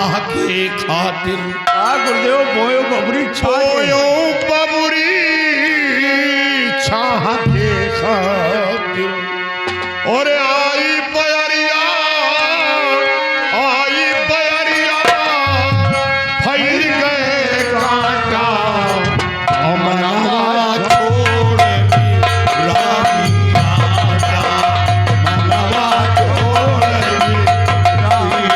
छाह के खातिर गुरुदेव बोयो बबरी बोयो बबरी छाह के खातिर और आई बयरिया फैल गए कांटा अमनवा छोड़ दी रानी आजा मनवा छोड़ दी रानी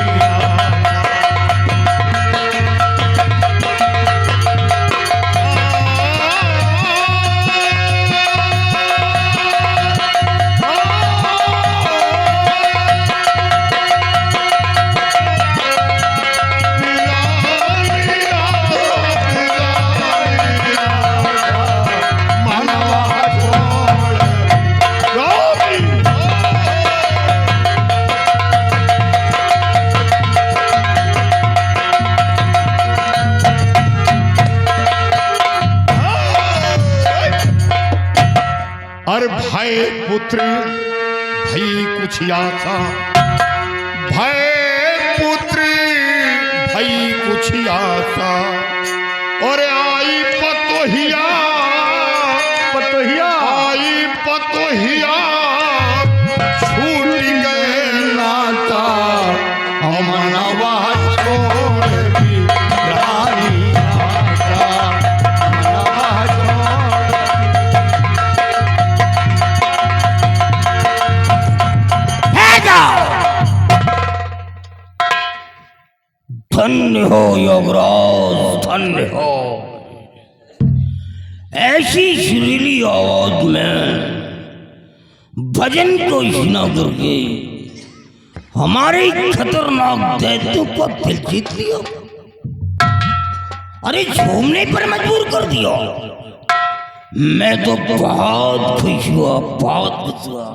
अरे भय पुत्र भई कुछ आशा भय पुत्र भई कुछ आशा और आई पतोहिया आई पतोहिया छूट गए नाता अमनवा छोड़ दी रानी आजा अमनवा धन्य हो योगराज, धन्य हो। ऐसी सुरीली आवाज में भजन को सुना करके हमारे खतरनाक दैत्य को दिल जीत लिया। अरे झूमने पर मजबूर कर दिया। मैं तो बहुत खुश हुआ, बहुत खुश हुआ।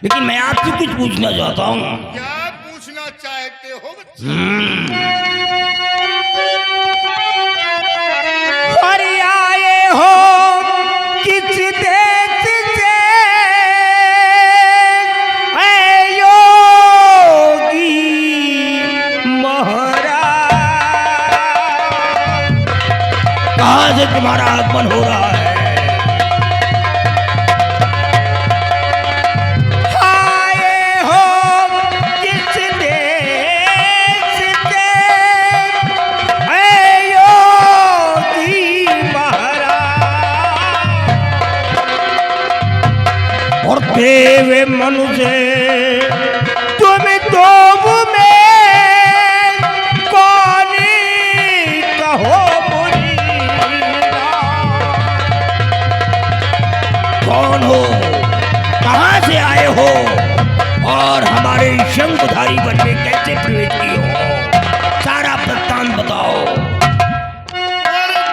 लेकिन मैं आपसे कुछ पूछना चाहता हूँ। क्या पूछना चाहते हो बच्चे? आए हो किस देश से ऐ योगी महाराज? कहाँ से तुम्हारा आगमन हो रहा है? देव मनुष्य तुम दो में कौन कहो कौन हो, कहाँ से आए हो और हमारे शंखधारी वन में कैसे प्रवेश किए हो? सारा वृत्तांत बताओ।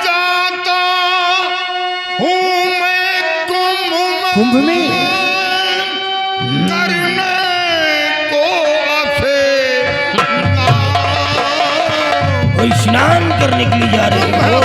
जाता हूँ मैं कुंभ में करने को कोई स्नान करने के लिए जा रहे हो?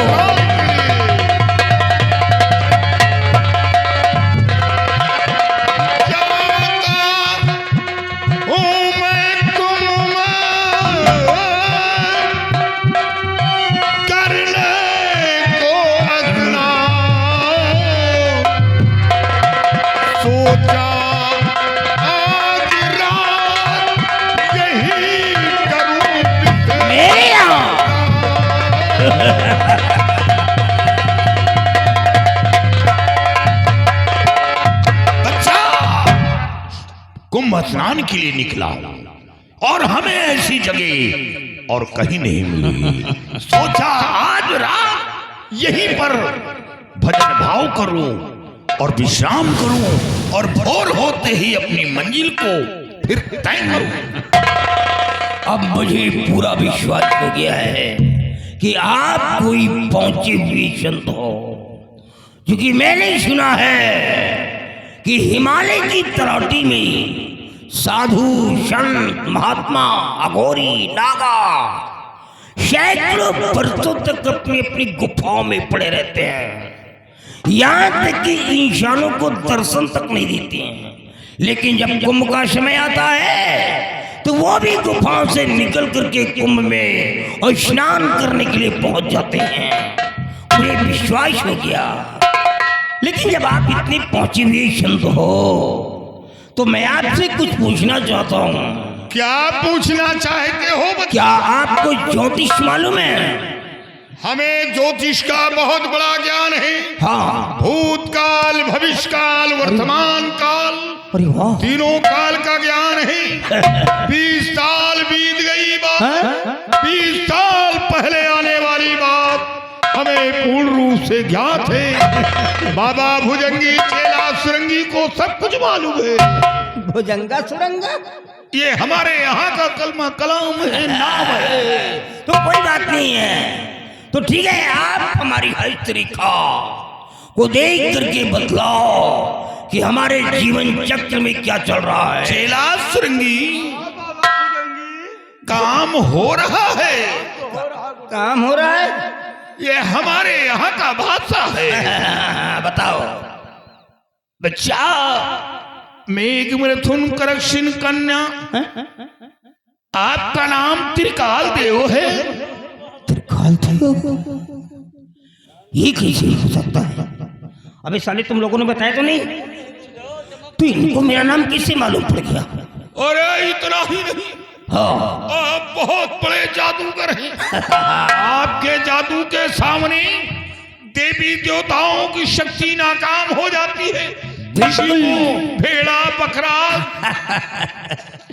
कुंभ स्नान के लिए निकला और हमें ऐसी जगह और कहीं नहीं मिली। सोचा आज रात यहीं पर भजन भाव करूं और विश्राम करूं और भोर होते ही अपनी मंजिल को फिर तय करूं। अब मुझे पूरा विश्वास हो गया है कि आप कोई पहुंचे हुए संत हो, क्योंकि मैंने सुना है कि हिमालय की तराटी में साधु संत महात्मा अघोरी नागा सैकड़ों वर्षों तक अपनी अपनी गुफाओं में पड़े रहते हैं, यहाँ तक कि इंसानों को दर्शन तक नहीं देते हैं। लेकिन जब कुंभ का समय आता है तो वो भी गुफाओं से निकल करके कुंभ में और स्नान करने के लिए पहुंच जाते हैं। मुझे विश्वास हो गया। लेकिन जब आप इतनी पहुंची हुई संत हो तो मैं आपसे कुछ पूछना चाहता हूँ। क्या पूछना चाहते हो बच्चा? क्या आपको ज्योतिष मालूम है? हमें ज्योतिष का बहुत बड़ा ज्ञान है। हाँ। भूतकाल, भविष्यकाल, वर्तमान काल, अरे वाह। तीनों काल का ज्ञान है। 20 साल बीत गई बात, 20 साल पहले आने वाली बात हमें पूर्ण रूप से ज्ञात है। बाबा भुजंगी चेला सुरंगी को सब कुछ मालूम है। भुजंगा सुरंगा ये हमारे यहाँ का कलमा कलाम है, नाम है। तो कोई बात नहीं है। तो ठीक है, आप हमारी हर तरीका को देख करके बतलाओ कि हमारे जीवन चक्र में क्या चल रहा है। चेला सुरंगी, काम हो रहा है। काम हो रहा है। ये हमारे यहाँ का भाषा है। बताओ। बच्चा, मेघ मृथुन करक्षिन कन्या, आपका नाम त्रिकाल देव है। त्रिकाल देव? ये कैसे हो सकता है? अबे साले तुम लोगों ने बताया तो नहीं? तो इनको मेरा नाम किससे मालूम पड़ गया? अरे इतना ही नहीं, हाँ। आप बहुत बड़े जादूगर हैं। आपके जादू के सामने देवी देवताओं की शक्ति नाकाम हो जाती है। किसी को भेड़ा, बकरा,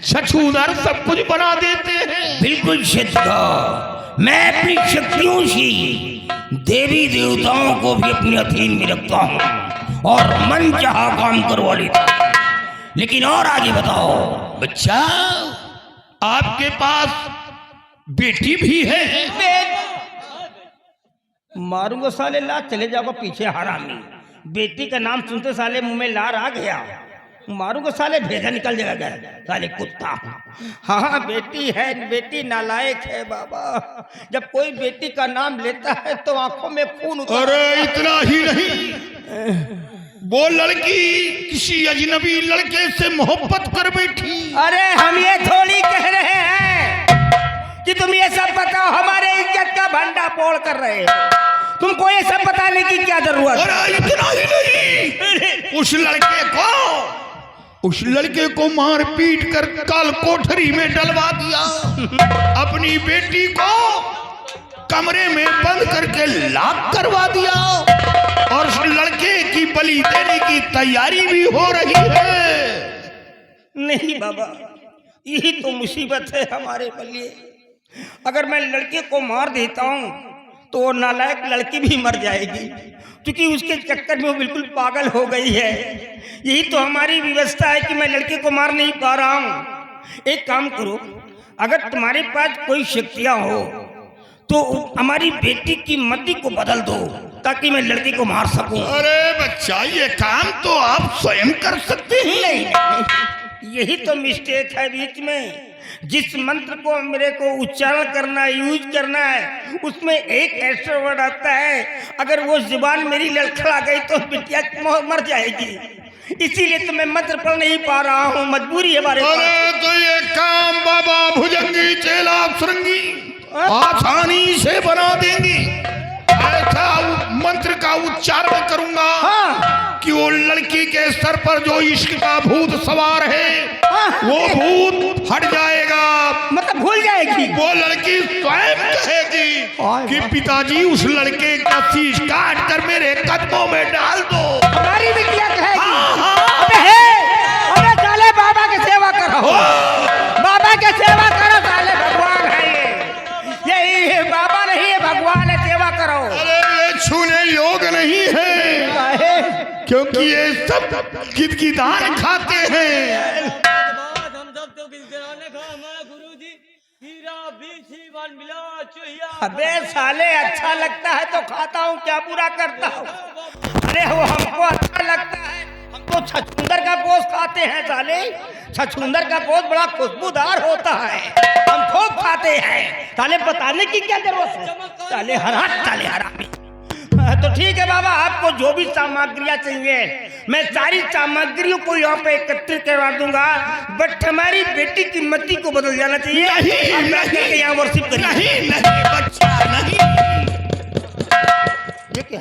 छछूंदर सब कुछ बना देते हैं। बिल्कुल सच्चा। मैं अपनी शक्तियों से देवी देवताओं को भी अपने अधीन में रखता हूँ और मन चाहा काम करवा लेता हूँ। लेकिन और आगे बताओ। बच्चा, आपके पास बेटी भी है? मारूंगा साले, ला चले जाओगे पीछे हरामी। बेटी का नाम सुनते साले मुंह में लार आ गया। मारूंगा साले, भेजा निकल जाएगा साले कुत्ता। हाँ बेटी है, बेटी नालायक है बाबा। जब कोई बेटी का नाम लेता है तो आंखों में खून उतर। अरे इतना ही नहीं, वो लड़की किसी अजनबी लड़के से मोहब्बत कर बैठी। अरे हम ये थोड़ी कह रहे हैं कि तुम ये सब बताओ, हमारे इज्जत का भंडा फोड़ कर रहे हो। तुमको ये सब बताने की क्या जरूरत? अरे इतना ही नहीं, उस लड़के को मार पीट कर काल कोठरी में डलवा दिया। अपनी बेटी को कमरे में बंद करके लाक करवा दिया और उस लड़के की बलि देने की तैयारी भी हो रही है। नहीं बाबा, यही तो मुसीबत है हमारे लिए। अगर मैं लड़के को मार देता हूँ तो वो नालायक लड़की भी मर जाएगी, क्योंकि उसके चक्कर में वो बिल्कुल पागल हो गई है। यही तो हमारी व्यवस्था है कि मैं लड़के को मार नहीं पा रहा हूँ। एक काम करो, अगर तुम्हारे पास कोई शक्तियाँ हो तो हमारी बेटी की मति को बदल दो ताकि मैं लड़के को मार सकूं। अरे बच्चा, ये काम तो आप स्वयं कर सकते हैं। नहीं, यही तो मिस्टेक है बीच में। जिस मंत्र को मेरे को उच्चारण करना, यूज करना है, उसमें एक ऐसा वर्ड आता है, अगर वो जुबान मेरी लड़खड़ा गई तो बिटिया मर जाएगी। इसीलिए तो मैं मंत्र पढ़ नहीं पा रहा हूँ, मजबूरी है हमारे। अरे तो ये काम बाबा भुजंगी चेला सुरंगी आसानी से बना देंगी। ऐसा मंत्र का उच्चारण करूंगा कि वो लड़की के सर पर जो इश्क का भूत सवार है वो भूत हट जाएगा। मतलब भूल जाएगी। वो लड़की स्वयं कहेगी कि पिताजी उस लड़के का शीश काट कर मेरे कदमों में डाल दो। हमारी बिटिया कहेगी। हाँ। अबे साले बाबा की सेवा करो, बाबा की सेवा करो साले। भगवान है ये बाबा नहीं है, भगवान है, सेवा करो। अरे ये छूने योग नहीं है, क्योंकि ये सब गिदगिदान खाते हैं। अबे साले, अच्छा लगता है तो खाता हूँ, क्या बुरा करता हूँ। अरे वो हमको अच्छा लगता है, हम तो छछूंदर का गोश्त खाते हैं साले। छछूंदर का गोश्त बड़ा खुशबूदार होता है, हम खूब खाते हैं साले। बताने की क्या जरूरत है साले, हरा साले हरामी। तो ठीक है बाबा, आपको जो भी सामग्रियां चाहिए मैं सारी सामग्रियों को यहाँ पे एकत्रित करवा दूंगा, बट हमारी बेटी की मति को बदल जाना चाहिए। नहीं, यहाँ वर्शिप करिए। नहीं नहीं बच्चा नहीं, ये क्या?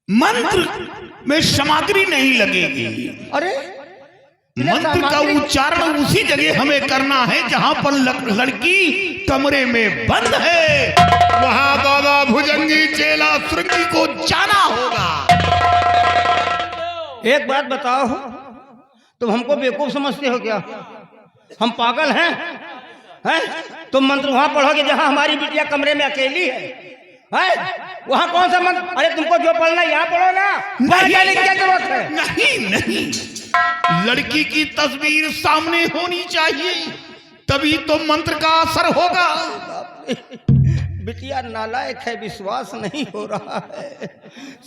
मंत्र में सामग्री नहीं लगेगी। अरे मंत्र का उच्चारण उसी जगह हमें करना है जहां पर लड़की कमरे में बंद है, वहां बाबा भुजंगी चेला श्रृंगी को जाना होगा। एक बात बताओ, तुम हमको बेवकूफ समझते हो क्या? हम पागल हैं? तुम मंत्र वहां पढ़ोगे जहां हमारी बिटिया कमरे में अकेली है? वहां कौन सा मंत्र? अरे तुमको जो पढ़ना यहाँ पढ़ो ना, क्या जरूरत है? नहीं नहीं, लड़की की तस्वीर सामने होनी चाहिए, तभी तो मंत्र का असर होगा। बिटिया नालायक है, विश्वास नहीं हो रहा है,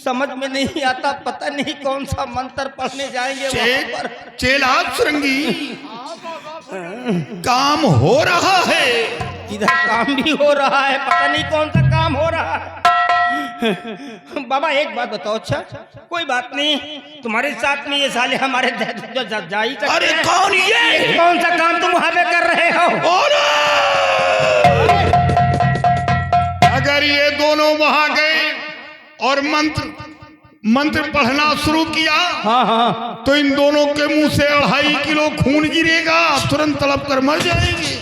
समझ में नहीं आता, पता नहीं कौन सा मंत्र पढ़ने जाएंगे वहां पर। चेला श्रृंगी, काम हो रहा है, इधर काम भी हो रहा है, पता नहीं कौन सा काम हो रहा है। बाबा एक बात बताओ, अच्छा कोई बात नहीं, तुम्हारे साथ में ये साले हमारे जा ही सकते हैं। अरे कौन ये? कौन सा काम तुम वहां पे कर रहे हो? अगर ये दोनों वहां गए और मंत्र पढ़ना शुरू किया, हाँ, तो इन दोनों के मुंह से 2.5 किलो खून गिरेगा, तुरंत तड़प कर मर जाएंगे।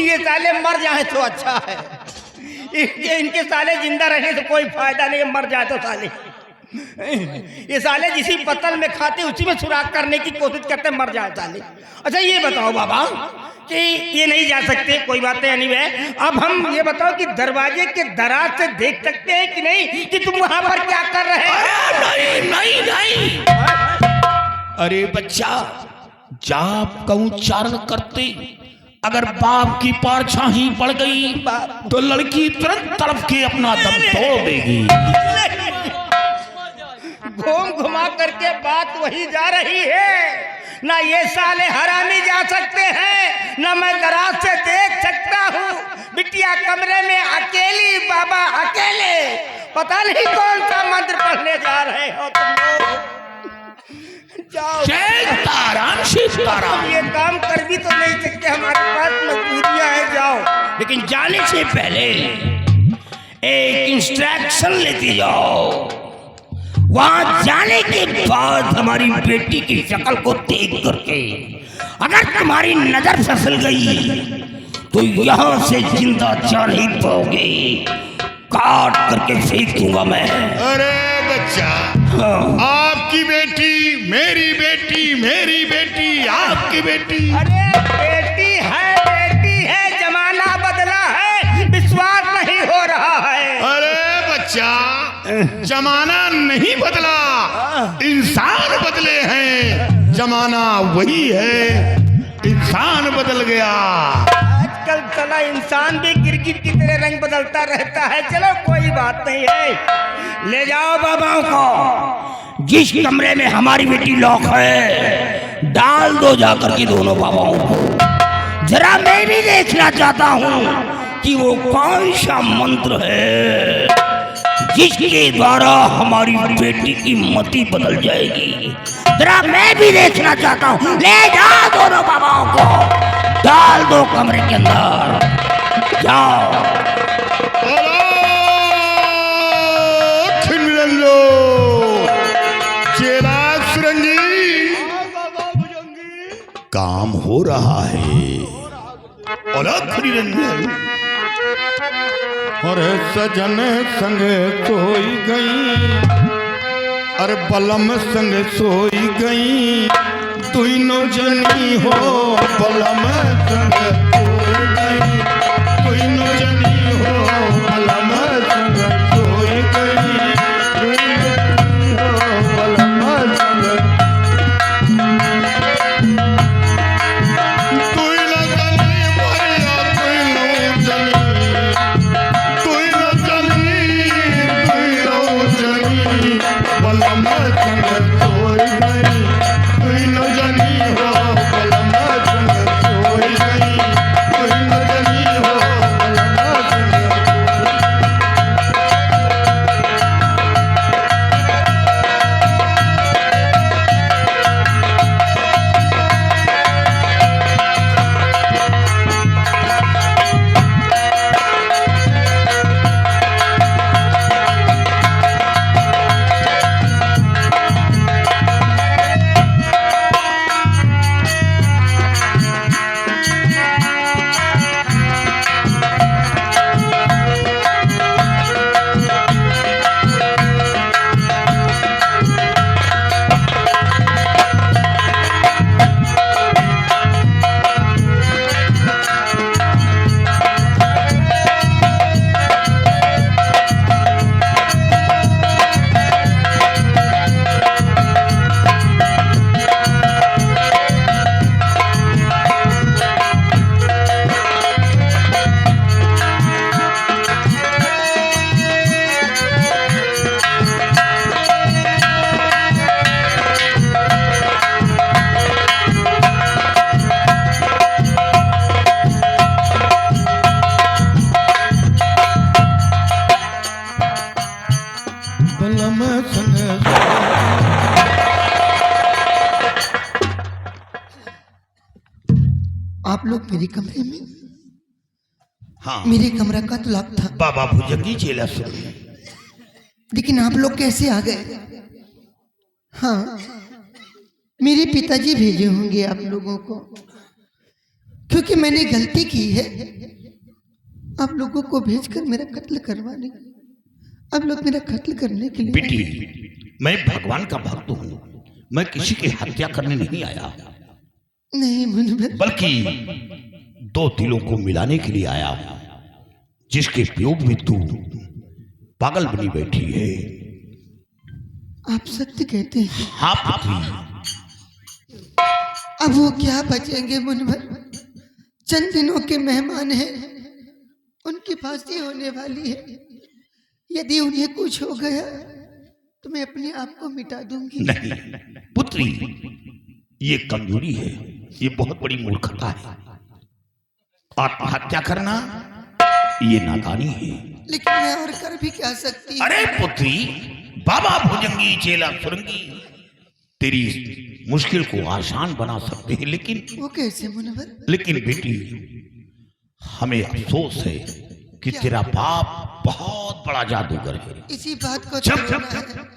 ये साले मर जाए तो अच्छा है, इनके साले जिंदा रहने से कोई फायदा नहीं, मर जाए तो साले। ये साले जिसी पतल में खाते उसी में सुराख करने की कोशिश करते, मर जाए साले। अच्छा ये बताओ बाबा कि ये नहीं जा सकते, कोई बात नहीं, एनीवे अब हम ये बताओ कि दरवाजे के दराज से देख सकते हैं कि नहीं कि तुम वहां पर क्या कर रहे हो? नहीं नहीं, अरे बच्चा, जाप का उच्चारण करते अगर बाप की परछाई पड़ गई तो लड़की तुरंत तड़प के अपना दम तोड़ देगी। घूम घुमा करके बात वही जा रही है ना, ये साले हरामी जा सकते हैं ना मैं दराज से देख सकता हूँ। बिटिया कमरे में अकेली, बाबा अकेले, पता नहीं कौन सा मंत्र पढ़ने जा रहे हो तुम लोग। जाओ, सीताराम, ये काम कर भी तो नहीं सकते, हमारे पास मजबूरियां है। जाओ, लेकिन जाने से पहले एक इंस्ट्रक्शन लेते जाओ। वहां जाने के बाद हमारी बेटी की शक्ल को देख करके अगर तुम्हारी नजर फिसल गई तो यहां से जिंदा जा नहीं पाओगे, काट करके फेंक दूंगा मैं। अरे बच्चा, आपकी बेटी मेरी बेटी, मेरी बेटी आपकी बेटी। अरे बेटी है, जमाना बदला है, विश्वास नहीं हो रहा है। अरे बच्चा, जमाना नहीं बदला, इंसान बदले हैं, जमाना वही है, इंसान बदल गया। आजकल चला इंसान भी गिरगिट की तरह रंग बदलता रहता है। चलो कोई बात नहीं है, ले जाओ बाबाओं को, जिस कमरे में हमारी बेटी लॉक है डाल दो जाकर के दोनों बाबाओं को। जरा मैं भी देखना चाहता हूँ कि वो कौन सा मंत्र है जिसके द्वारा हमारी बेटी की मति बदल जाएगी। जरा मैं भी देखना चाहता हूँ। ले जाओ दोनों बाबाओं को, डाल दो कमरे के अंदर, जाओ। चेला श्रृंगी, काम हो रहा है। अलग निरंजन, और सजन संग सोई गई, अरे बलम संग सोई गई, तीनों जनी हो बलम संग सोई गई, तीनों जनी हो बलम संग सोई गई, तीनों जनी हो बलम संग। मेरे कमरे में? हाँ मेरे कमरा का तो लॉक था, बाबा भुजंगी चेला सुरंगी। लेकिन आप लोग कैसे आ गए? हाँ, मेरे पिताजी भेजे होंगे आप लोगों को, क्योंकि मैंने गलती की है आप लोगों को भेजकर मेरा कत्ल करवाने। आप लोग मेरा कत्ल करने के लिए। बेटी मैं भगवान का भक्त हूँ, मैं किसी की हत्या करने नहीं आया, नहीं मुनिवर, बल्कि दो दिलों को मिलाने के लिए आया हूँ, जिसके वियोग में तू पागल बनी बैठी है। आप सत्य कहते हैं? हाँ पुत्री। अब वो क्या बचेंगे मुनिवर, चंद दिनों के मेहमान हैं, उनकी फांसी होने वाली है। यदि उन्हें कुछ हो गया तो मैं अपने आप को मिटा दूंगी। नहीं पुत्री, ये कमजोरी है, ये बहुत बड़ी मूर्खता है। आत्महत्या करना ये नादानी है। लेकिन मैं और कर भी क्या सकती हूँ? अरे पुत्री, बाबा भुजंगी चेला सुरंगी तेरी मुश्किल को आसान बना सकते हैं, लेकिन वो कैसे मुनिवर? लेकिन बेटी हमें अफसोस है कि तेरा बाप बहुत बड़ा जादूगर है। इसी बात को जब छोड़ना है।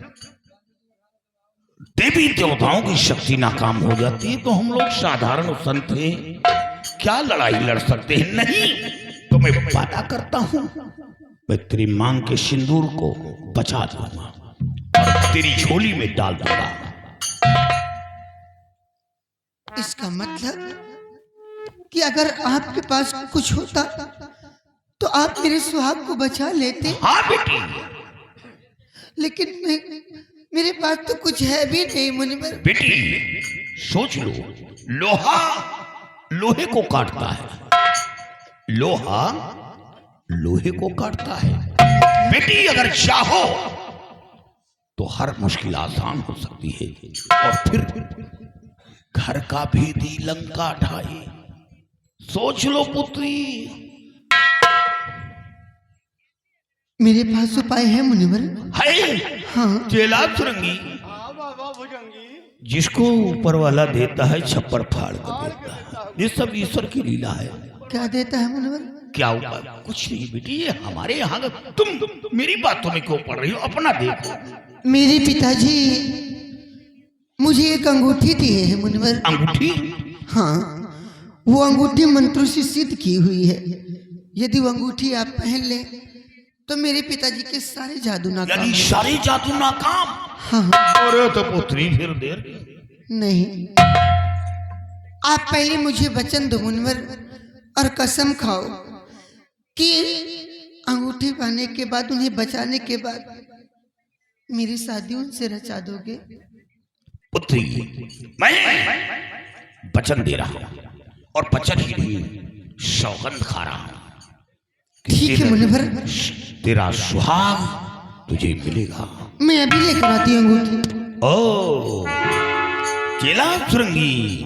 देवी देवताओं की शक्ति नाकाम हो जाती है तो हम लोग साधारण संत हैं, क्या लड़ाई लड़ सकते हैं? नहीं तो मैं वादा करता हूं, मैं तेरी मांग के सिंदूर को बचा दूंगा और तेरी झोली में डाल दूंगा। इसका मतलब कि अगर आपके पास कुछ होता तो आप मेरे सुहाग को बचा लेते। हाँ बेटी, लेकिन मेरे पास तो कुछ है भी नहीं मुनिवर। बेटी सोच लो, लोहा लोहे को काटता है, लोहा लोहे को काटता है। बेटी अगर चाहो तो हर मुश्किल आसान हो सकती है, और फिर घर का भेदी लंका ढाए। सोच लो पुत्री। मेरे पास उपाय है मुनिवर। है हाँ, चेला सुरंगी, जिसको ऊपर वाला देता है छप्पर फाड़ कर देता है, ये सब ईश्वर की लीला है। क्या देता है मुनिवर? क्या उपाय? कुछ नहीं बेटी, ये हमारे यहाँ का, तुम मेरी बातों में क्यों पड़ रही हो? अपना देखो। मेरे पिताजी मुझे एक अंगूठी दिए है मुनिवर। अंगूठी? हाँ, वो अंगूठी मंत्रों से सिद्ध की हुई है। यदि वो अंगूठी आप पहन लें तो मेरे पिताजी के सारे जादू नाकाम। यानी सारे जादू नाकाम? हाँ हाँ। अरे तो पुत्री फिर देर नहीं, आप पहले मुझे वचन दो मुनिवर और कसम खाओ कि अंगूठी पाने के बाद, उन्हें बचाने के बाद मेरी शादी उनसे रचा दोगे। पुत्री मैं वचन दे रहा हूँ, और वचन ही नहीं सौगंध खा रहा हूँ। ठीक है मुनिवर, तेरा सुहाग तुझे मिलेगा। मैं अभी लेकर आती हूँ अंगूठी। ओ चेला सुरंगी,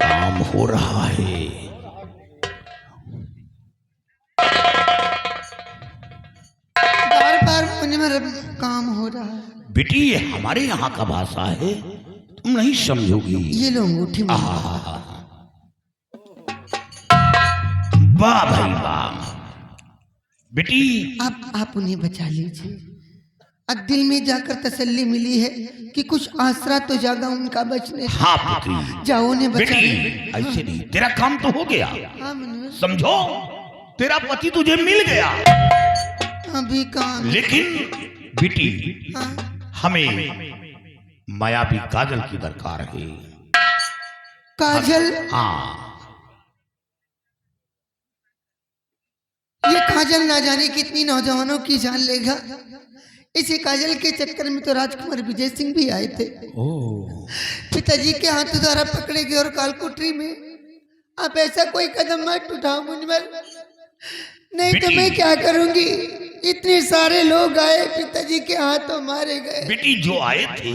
काम हो रहा है। बार बार मुनिवर काम हो रहा है। बेटी ये हमारे यहाँ का भाषा है, तुम नहीं समझोगी। ये लो अंगूठी। वाह भाई वाह बेटी। आप उन्हें बचा लीजिए। अब दिल में जाकर तसल्ली मिली है कि कुछ आसरा तो जागा उनका बचने। हाँ पुत्री, जाओ उन्हें बचा बेटी लीजिए। ऐसे नहीं, तेरा काम तो हो गया। हाँ मुनिवर, समझो, तेरा पति तुझे मिल गया। अभी काम। लेकिन बेटी हाँ, हमें मायावी काजल की दरकार है। काजल? हाँ, ये काजल ना जाने कितनी नौजवानों की जान लेगा। इसी काजल के चक्कर में तो राजकुमार विजय सिंह भी आए थे। पिताजी के हाथों द्वारा पकड़े गए और कालकोठरी में। आप ऐसा कोई कदम मत उठाओ मुनिवर, नहीं तो मैं क्या करूंगी। इतने सारे लोग आए, पिताजी के हाथों मारे गए। बेटी जो आए थे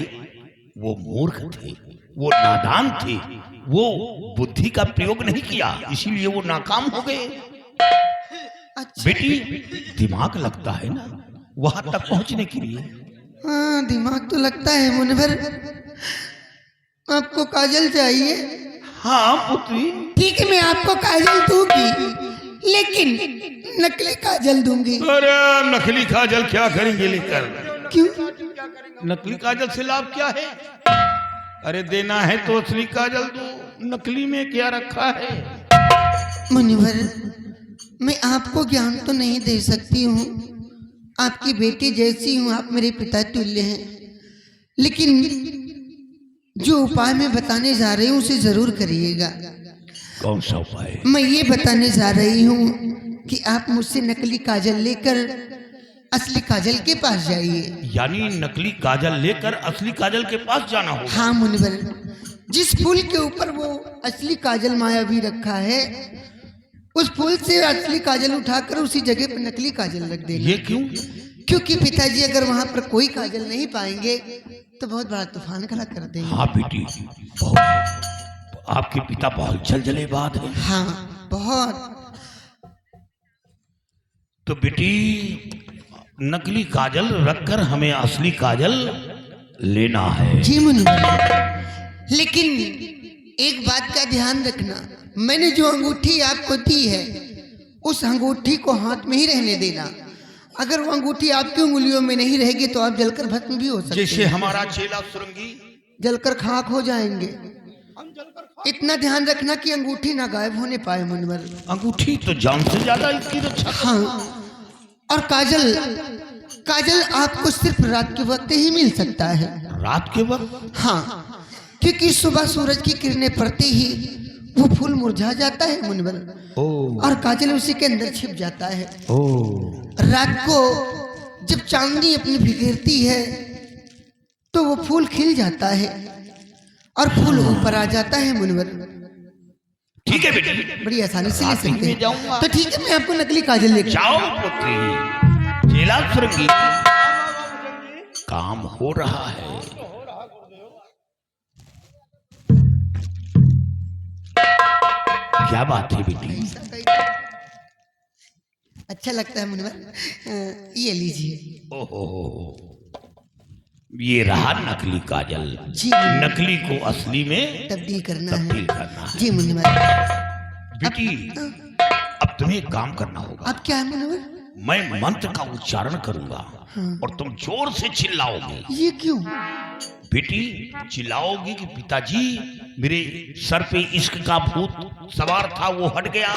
वो मूर्ख थे, वो नादान थे, वो बुद्धि का प्रयोग नहीं किया, इसीलिए वो नाकाम हो गए। अच्छा। बेटी दिमाग लगता है ना वहां तक पहुंचने के लिए। हाँ, दिमाग तो लगता है मुनिवर। आपको काजल चाहिए? हाँ पुत्री। ठीक है, मैं आपको काजल दूंगी, लेकिन नकली काजल दूंगी। अरे नकली काजल क्या करेंगे लेकर? क्यों? नकली काजल से लाभ क्या है? अरे देना है तो असली काजल दो, नकली में क्या रखा है? मुनिवर, मैं आपको ज्ञान तो नहीं दे सकती हूँ, आपकी बेटी जैसी हूँ, आप मेरे पिता तुल्य हैं, लेकिन जो उपाय मैं बताने जा रही हूँ उसे जरूर करिएगा। कौन सा उपाय? मैं ये बताने जा रही हूँ कि आप मुझसे नकली काजल लेकर असली काजल के पास जाइए। यानी नकली काजल लेकर असली काजल के पास जाना होगा? हाँ मुनिवर, जिस फूल के ऊपर वो असली काजल माया भी रखा है, उस फूल से असली काजल उठाकर उसी जगह पर नकली काजल रख देना। ये क्यों? क्योंकि पिताजी अगर वहां पर कोई काजल नहीं पाएंगे तो बहुत बड़ा तूफान खड़ा कर देंगे। हाँ बेटी, बहुत आपके पिता बहुत जलजले बात है। हाँ बहुत। तो बेटी नकली काजल रखकर हमें असली काजल लेना है। जी मुनिवर, लेकिन एक बात का ध्यान रखना, मैंने जो अंगूठी आपको दी है उस अंगूठी को हाथ में ही रहने देना। अगर वो अंगूठी आपकी उंगलियों में नहीं रहेगी तो आप जलकर भस्म भी हो सकते हैं। जैसे हमारा चेला सुरंगी जलकर खाक हो जाएंगे। इतना ध्यान रखना कि अंगूठी ना गायब होने पाए मुनिवर। अंगूठी तो जान से ज्यादा इसकी रक्षा। हाँ, और काजल, काजल आपको सिर्फ रात के वक्त ही मिल सकता है। रात के वक्त? हाँ, क्योंकि सुबह सूरज की किरणें पड़ते ही वो फूल मुरझा जाता है मुनिवर, और काजल उसी के अंदर छिप जाता है। रात को जब चांदनी अपनी बिखेरती है तो वो फूल खिल जाता है और फूल ऊपर आ जाता है मुनिवर। ठीक है बेटी, बड़ी आसानी से ले रात ही सकते में हैं। जाऊंगा। तो ठीक है, मैं आपको नकली काजल लेकर जाओ पुत्री, चेला सुरंगी काम हो रहा है। क्या बात है बेटी? अच्छा लगता है मुनिवर, ये लीजिए। ओहो, ये रहा नकली काजल। जी नकली को असली में तब्दील करना तब्दील है। करना है। जी मुनिवर। बेटी अब तुम्हें एक काम करना होगा। अब क्या है मुनिवर? मैं मंत्र का उच्चारण करूंगा और तुम जोर से चिल्लाओगे। ये क्यों? बेटी चिल्लाओगी कि पिताजी मेरे सर पे इश्क का भूत सवार था, वो हट गया,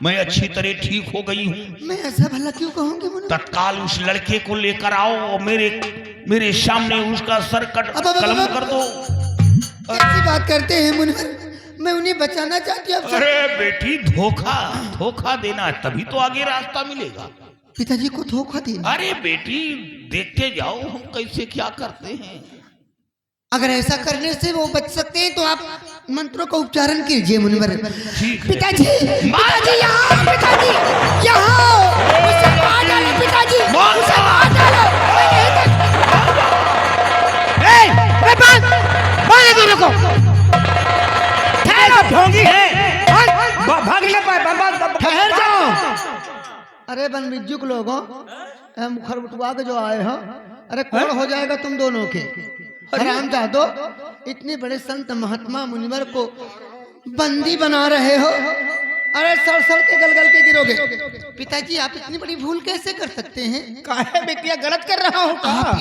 मैं अच्छी तरह ठीक हो गई हूँ। मैं ऐसा भला क्यों कहूँगी मुनिवर? तत्काल उस लड़के को लेकर आओ और मेरे सामने उसका सर कलम कर दो। कैसी बात करते हैं मुनिवर? मैं उन्हें बचाना चाहती हूँ। अरे बेटी धोखा देना है तभी तो आगे रास्ता मिलेगा। पिताजी को धोखा देना? अरे बेटी देखते जाओ हम कैसे क्या करते हैं। अगर ऐसा करने से वो बच सकते हैं तो आप मंत्रों का उच्चारण कीजिए मुनिवर। ठीक है। पिताजी, पिताजी यहाँ, पिताजी यहाँ, उसे मार डालो पिताजी, उसे मार डालो। मारे दोनों को। ढोंगी है, भाग ले पाए। ठहर जाओ। अरे बन बिज्जुक लोगों, मुखर उठवा के जो आए हो, अरे कौन हो जाएगा तुम दोनों के? हरामजादो, इतने बड़े संत महात्मा मुनिवर को बंदी बना रहे हो। अरे सड़ के गलगल के गिरोगे। पिताजी आप इतनी बड़ी भूल कैसे कर सकते हैं? काहे बेटिया गलत कर रहा हूँ? आप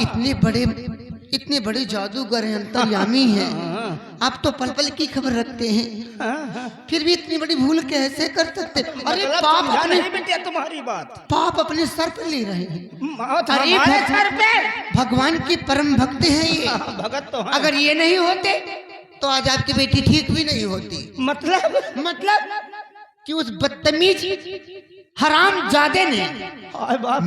इतने बड़े जादूगर हैं, अंतर्यामी हैं, आप तो पल पल की खबर रखते हैं, फिर भी इतनी बड़ी भूल कैसे कर सकते? अरे पाप अपने बेटिया तुम्हारी बात, पाप अपने सर पर ले रहे हैं। अरे सर पे भगवान की परम भक्त हैं ये। भगत तो है। अगर ये नहीं होते तो आज आपकी बेटी ठीक भी नहीं होती। मतलब कि उस बदतमीज हरामजादे ने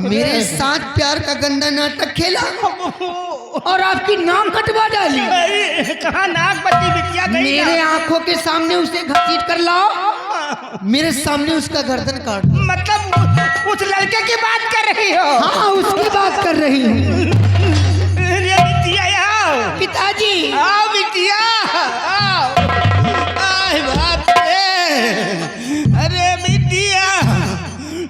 मेरे साथ प्यार का गंदा नाटक खेला और आपकी नाक कटवा डाली। कहाँ नाक बची बिटिया? मेरे आंखों के सामने उसे घसीट कर लाओ, मेरे सामने उसका गर्दन काट दो। मतलब उस लड़के की बात कर रही हो? हाँ, उसकी बात कर रही हूँ। बिटिया आओ। पिताजी आओ बिटिया आओ। आए बाप रे। अरे बिटिया,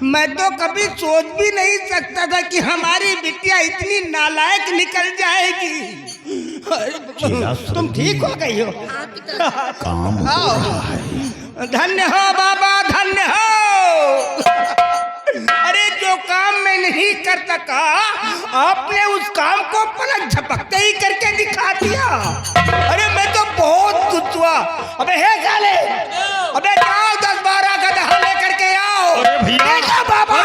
मैं तो कभी सोच भी नहीं सकता था कि हमारी बिटिया इतनी नालायक निकल जाएगी। तुम ठीक हो गई हो? काम हो रहा है। धन्य हो बाबा, धन्य हो। अरे जो काम मैं नहीं कर सका, आपने उस काम को पलक झपकते ही करके दिखा दिया। अरे मैं तो बहुत खुश हुआ। अबे हे